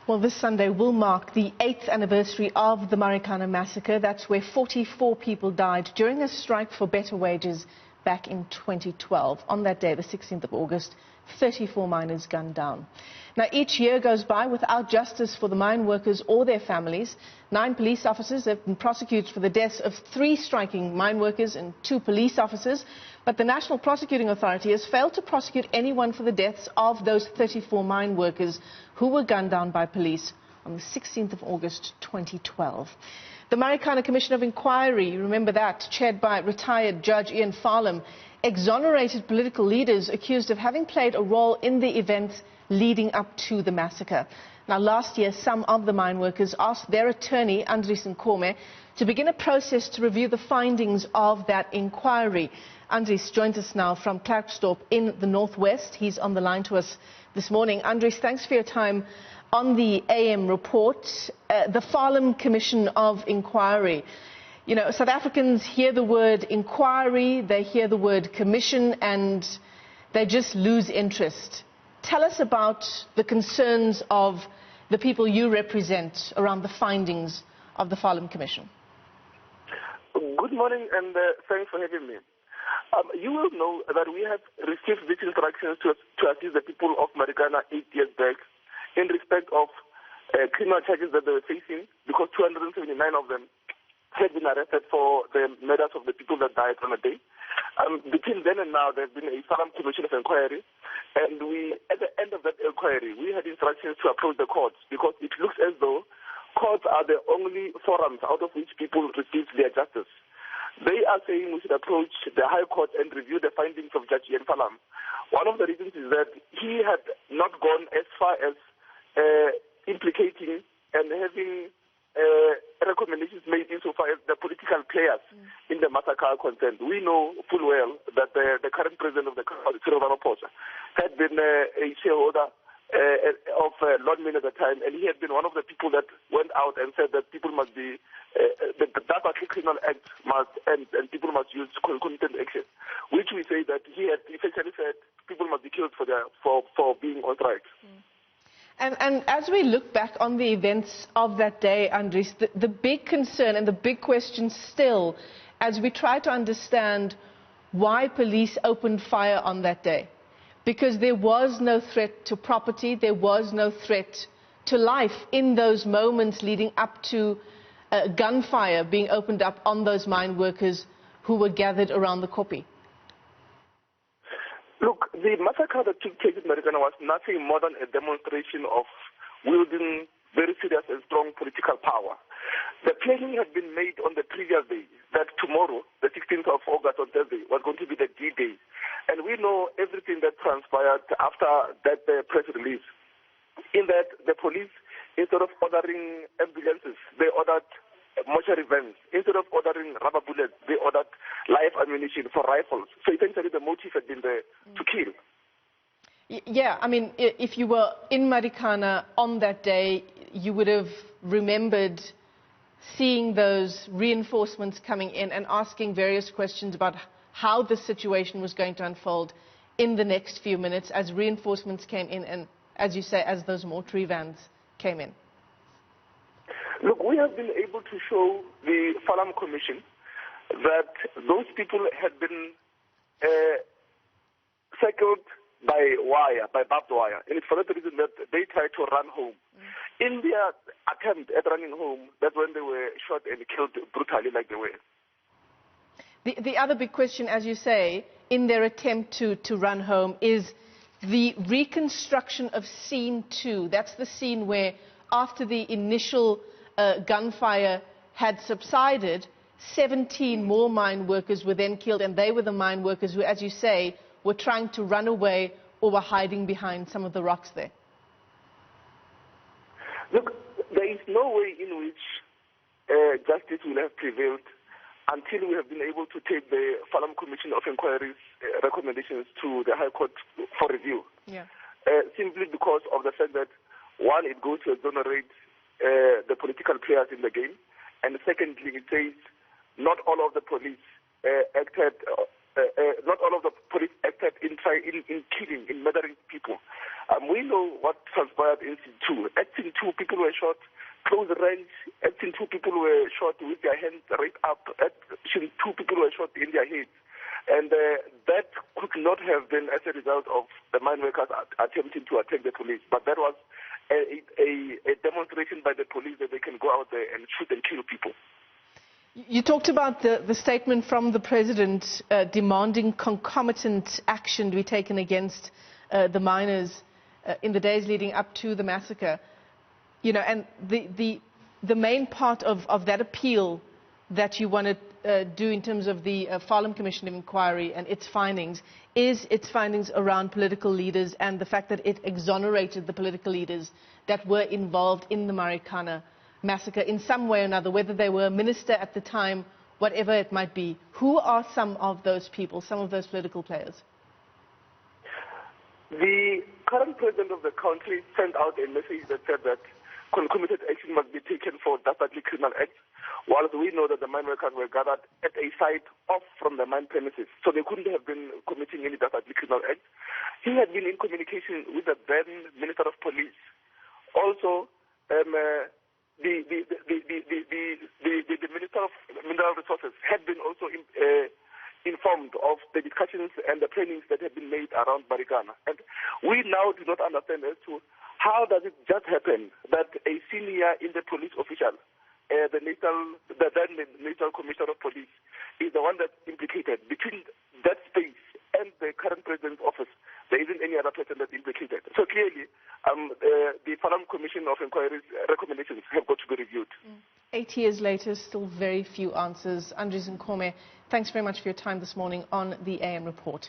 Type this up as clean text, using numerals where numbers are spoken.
Well, this Sunday will mark the 8th anniversary of the Marikana massacre. That's where 44 people died during a strike for better wages back in 2012. On that day, the 16th of August, 34 miners gunned down. Now, each year goes by without justice for the mine workers or their families. 9 police officers have been prosecuted for the deaths of 3 striking mine workers and 2 police officers. But the National Prosecuting Authority has failed to prosecute anyone for the deaths of those 34 mine workers who were gunned down by police on the 16th of August 2012. The Marikana Commission of Inquiry, remember that, chaired by retired Judge Farlam, exonerated political leaders accused of having played a role in the events leading up to the massacre. Now, last year, some of the mine workers asked their attorney, Andries Nkome, to begin a process to review the findings of that inquiry. Andries joins us now from Klerksdorp in the northwest. He's on the line to us this morning. Andries, thanks for your time on the AM report. The Farlam Commission of Inquiry. You know, South Africans hear the word inquiry, they hear the word commission, and they just lose interest. Tell us about the concerns of the people you represent around the findings of the Farlam Commission. Good morning, and thanks for having me. You will know that we have received these instructions to assist the people of Marikana 8 years back in respect of criminal charges that they were facing, because 279 of them had been arrested for the murders of the people that died on a day. Between then and now, there has been a Farlam Commission of Inquiry, and at the end of that inquiry, we had instructions to approach the courts, because it looks as though courts are the only forums out of which people receive their justice. They are saying we should approach the High Court and review the findings of Judge Farlam. One of the reasons is that he had not gone as far as implicating and having recommendations made insofar as the political players in the massacre concerned. We know full well that the current president of the country, Cyril Ramaphosa, had been a shareholder of London at the time, and he had been one of the people that went out and said that people must be, the criminal act must end and people must use concomitant action, which we say that he had essentially said people must be killed for being on strike. And as we look back on the events of that day, Andries, the big concern and the big question still, as we try to understand why police opened fire on that day, because there was no threat to property, there was no threat to life in those moments leading up to gunfire being opened up on those mine workers who were gathered around the kopje. Look, the massacre that took place in Marikana was nothing more than a demonstration of wielding very serious and strong political power. The planning had been made on the previous day, that tomorrow, the 16th of August on Thursday, was going to be the D-Day. And we know everything that transpired after that press release. In that, the police, instead of ordering ambulances, they ordered mortuary vans. Instead of ordering rubber bullets, they ordered live ammunition for rifles. So essentially the motive had been there to kill. Yeah, I mean, if you were in Marikana on that day, you would have remembered seeing those reinforcements coming in and asking various questions about how the situation was going to unfold in the next few minutes as reinforcements came in and, as you say, as those mortuary vans came in. Look, we have been able to show the Farlam Commission that those people had been circled by wire, by barbed wire. And it's for that reason that they tried to run home. In their attempt at running home, that's when they were shot and killed brutally like they were. The other big question, as you say, in their attempt to run home is the reconstruction of scene 2. That's the scene where after the initial gunfire had subsided, 17 more mine workers were then killed, and they were the mine workers who, as you say, were trying to run away or were hiding behind some of the rocks there. Look, there is no way in which justice will have prevailed until we have been able to take the Farlam Commission of Inquiry's recommendations to the High Court for review. Yeah. Simply because of the fact that, one, it goes to exonerate the political players in the game, and secondly, it says not all of the police acted not all of the police acted in killing, in murdering people. We know what transpired in Scene 2. At Scene 2, people were shot close range. At Scene 2, people were shot with their hands right up. At Scene 2, people were shot in their heads. And that could not have been as a result of the mine workers attempting to attack the police. But that was a demonstration by the police that they can go out there and shoot and kill people. You talked about the statement from the President demanding concomitant action to be taken against the miners in the days leading up to the massacre. You know, and the main part of that appeal that you want to do in terms of the Farlam Commission of Inquiry and its findings is its findings around political leaders and the fact that it exonerated the political leaders that were involved in the Marikana massacre in some way or another, whether they were a minister at the time, whatever it might be. Who are some of those people, some of those political players? The current president of the country sent out a message that said that concomitant action must be taken for dastardly criminal acts, whilst we know that the mine workers were gathered at a site off from the mine premises, so they couldn't have been committing any dastardly criminal acts. He had been in communication with the then Minister of Police. Also, the Minister of Mineral Resources had been also informed of the discussions and the plannings that had been made around Marikana. And we now do not understand as to how does it just happen that a senior in the police official, the then National Commissioner of Police, is the one that's implicated. Between that space and the current president's office, there isn't any other person that's implicated. So clearly, the Farlam Commission of Inquiry's recommendations have got to be reviewed. 8 years later, still very few answers. Andries Nkome, thanks very much for your time this morning on the AM Report.